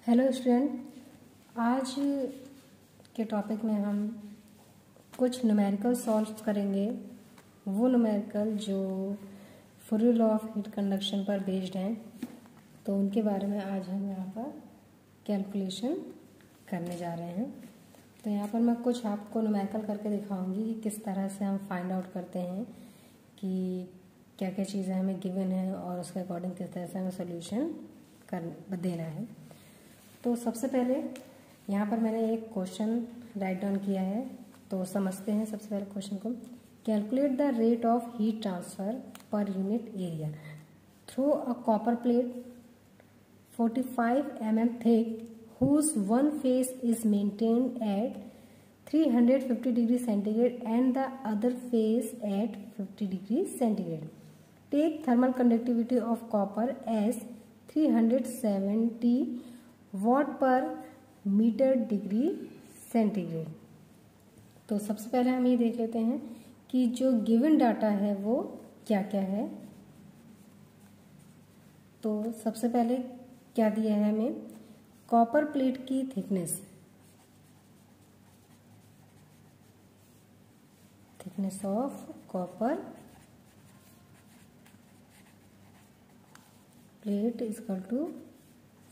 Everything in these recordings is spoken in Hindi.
हेलो स्टूडेंट, आज के टॉपिक में हम कुछ न्यूमेरिकल सॉल्व करेंगे। वो न्यूमेरिकल जो Fourier law of heat conduction पर बेस्ड हैं, तो उनके बारे में आज हम यहाँ पर कैलकुलेशन करने जा रहे हैं। तो यहाँ पर मैं कुछ आपको न्यूमेरिकल करके दिखाऊंगी कि किस तरह से हम फाइंड आउट करते हैं कि क्या क्या चीज़ें हमें गिवन है और उसके अकॉर्डिंग किस तरह से हमें सोल्यूशन देना है। तो सबसे पहले यहाँ पर मैंने एक क्वेश्चन राइट डाउन किया है, तो समझते हैं सबसे पहले क्वेश्चन को। Calculate the rate of heat transfer पर unit area through a copper plate 45 mm thick whose one face is maintained at 350 degree centigrade and the other face at 50 degree centigrade. Take thermal conductivity of copper as 370 what पर मीटर डिग्री सेंटीग्रेड। तो सबसे पहले हम ये देख लेते हैं कि जो गिवन डाटा है वो क्या क्या है। तो सबसे पहले क्या दिया है हमें, कॉपर प्लेट की thickness of copper plate is equal to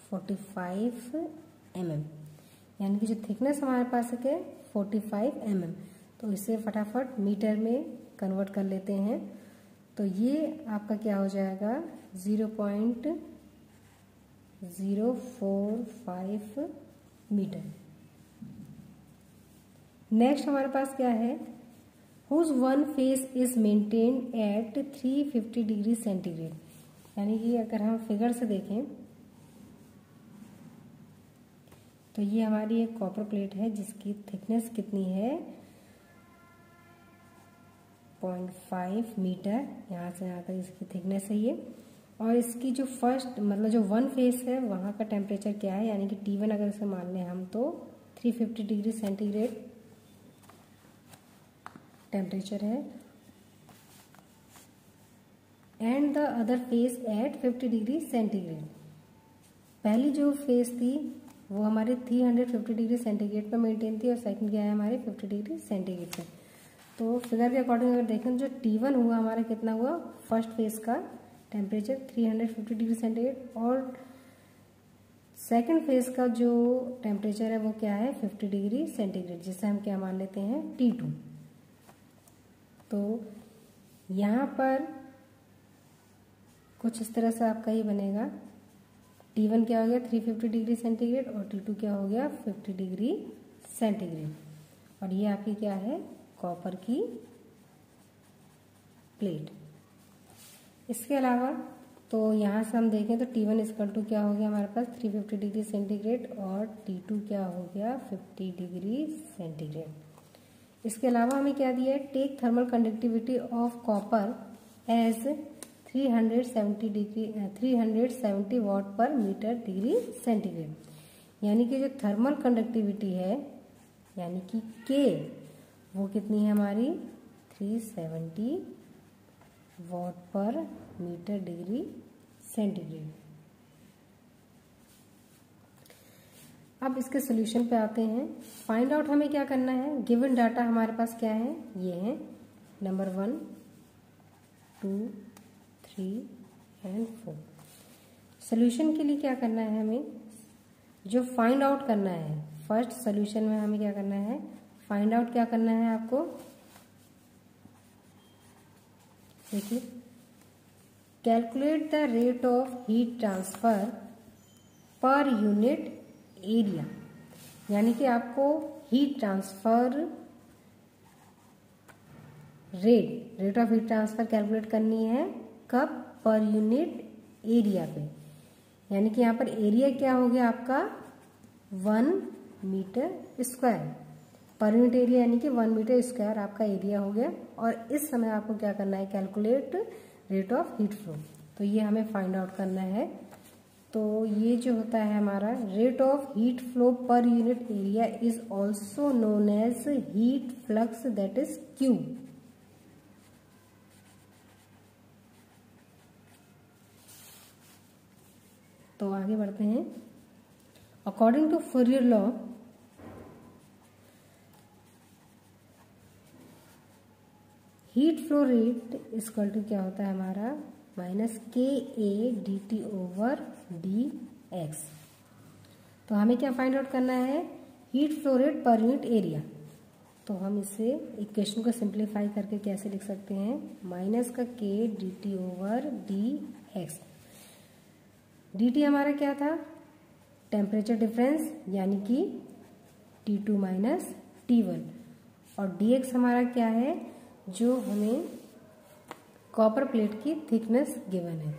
45 mm, यानी कि जो थिकनेस हमारे पास है 45 mm। तो इसे फटाफट मीटर में कन्वर्ट कर लेते हैं। तो ये आपका क्या हो जाएगा 0.045 मीटर। नेक्स्ट हमारे पास क्या है, whose one face is maintained at 350 degree centigrade. यानी कि अगर हम फिगर से देखें तो ये हमारी एक कॉपर प्लेट है जिसकी थिकनेस कितनी है 0.5 मीटर। यहाँ से यहाँ तक इसकी थिकनेस है ये। और इसकी जो फर्स्ट मतलब जो वन फेस है वहाँ का टेम्परेचर क्या है, यानी कि T1 अगर इसे मान लें हम तो 350 डिग्री सेंटीग्रेड टेम्परेचर है, and the other face at 50 degree centigrade. पहली जो फेस थी वो हमारे 350 डिग्री सेंटीग्रेड पर मेंटेन थी और सेकंड क्या है हमारे 50 डिग्री सेंटीग्रेड पे। तो फिगर के अकॉर्डिंग अगर देखें जो T1 हुआ हमारा कितना हुआ, फर्स्ट फेज का टेम्परेचर 350 डिग्री सेंटीग्रेड और सेकंड फेज का जो टेम्परेचर है वो क्या है 50 डिग्री सेंटीग्रेड, जिसे हम क्या मान लेते हैं T2। तो यहाँ पर कुछ इस तरह से आपका ये बनेगा, T1 क्या हो गया 350 डिग्री सेंटीग्रेड और T2 क्या हो गया 50 डिग्री सेंटीग्रेड। और ये आपकी क्या है कॉपर की प्लेट। इसके अलावा तो यहाँ से हम देखें तो T1 इक्वल टू क्या हो गया हमारे पास 350 डिग्री सेंटीग्रेड और T2 क्या हो गया 50 डिग्री सेंटीग्रेड। इसके अलावा हमें क्या दिया है, take thermal conductivity of copper as 370 watt per metre degree centigrade. यानी कि जो थर्मल कंडक्टिविटी है यानी कि K वो कितनी है हमारी 370 watt per metre degree centigrade. अब इसके सॉल्यूशन पे आते हैं। फाइंड आउट हमें क्या करना है, गिवन डाटा हमारे पास क्या है, ये है नंबर 1 2 3 एंड 4। सोल्यूशन के लिए क्या करना है हमें, जो फाइंड आउट करना है फर्स्ट सोल्यूशन में हमें क्या करना है, फाइंड आउट क्या करना है आपको, देखिए calculate the rate of heat transfer पर यूनिट एरिया। यानी कि आपको heat transfer rate of heat transfer calculate करनी है कब, पर यूनिट एरिया पे। यानी कि यहाँ पर एरिया क्या हो गया आपका 1 metre square, per unit area यानी कि 1 मीटर स्क्वायर आपका एरिया हो गया। और इस समय आपको क्या करना है, calculate rate of heat flow. तो ये हमें फाइंड आउट करना है। तो ये जो होता है हमारा rate of heat flow per unit area is also known as heat flux that is Q। तो आगे बढ़ते हैं। According to Fourier law heat flow rate equal to क्या होता है हमारा minus K A D T over D X. तो हमें क्या फाइंड आउट करना है, heat flow rate per unit area. तो हम इसे इक्वेशन को सिंप्लीफाई करके कैसे लिख सकते हैं, माइनस का के D T over D x. D T हमारा क्या था, टेम्परेचर डिफरेंस यानी कि T2 माइनस T1, और डी एक्स हमारा क्या है, जो हमें कॉपर प्लेट की थिकनेस गिवन है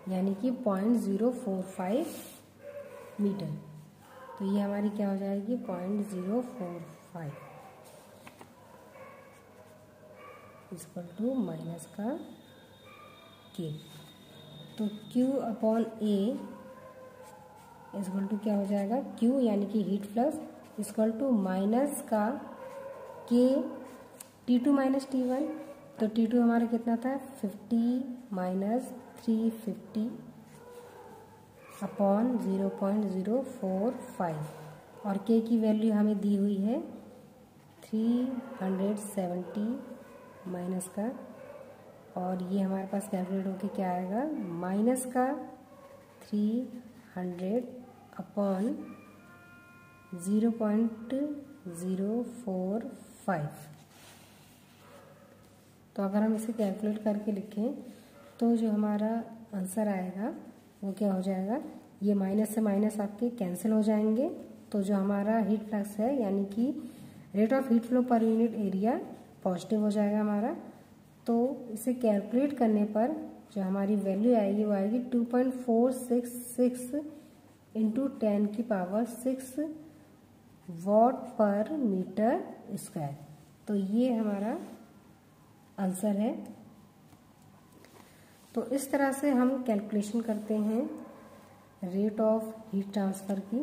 यानी कि 0.045 मीटर। तो ये हमारी क्या हो जाएगी 0.045 इक्वल टू माइनस का के। तो Q upon A equal to क्या हो जाएगा, Q यानी कि heat flux equal to minus का के T2 माइनस T1। तो T2 हमारा कितना था 50 माइनस 350 अपॉन 0.045, और K की वैल्यू हमें दी हुई है 370 माइनस का, और ये हमारे पास कैलकुलेट होके क्या आएगा माइनस का 300 अपॉन 0.045। तो अगर हम इसे कैलकुलेट करके लिखें तो जो हमारा आंसर आएगा वो क्या हो जाएगा, ये माइनस से माइनस आपके कैंसिल हो जाएंगे। तो जो हमारा हीट फ्लक्स है यानी कि rate of heat flow per unit area positive हो जाएगा हमारा। तो इसे कैलकुलेट करने पर जो हमारी वैल्यू आएगी वो आएगी 2.466 इंटू 10⁶ वॉट पर मीटर स्क्वायर। तो ये हमारा आंसर है। तो इस तरह से हम कैलकुलेशन करते हैं रेट ऑफ हीट ट्रांसफ़र की।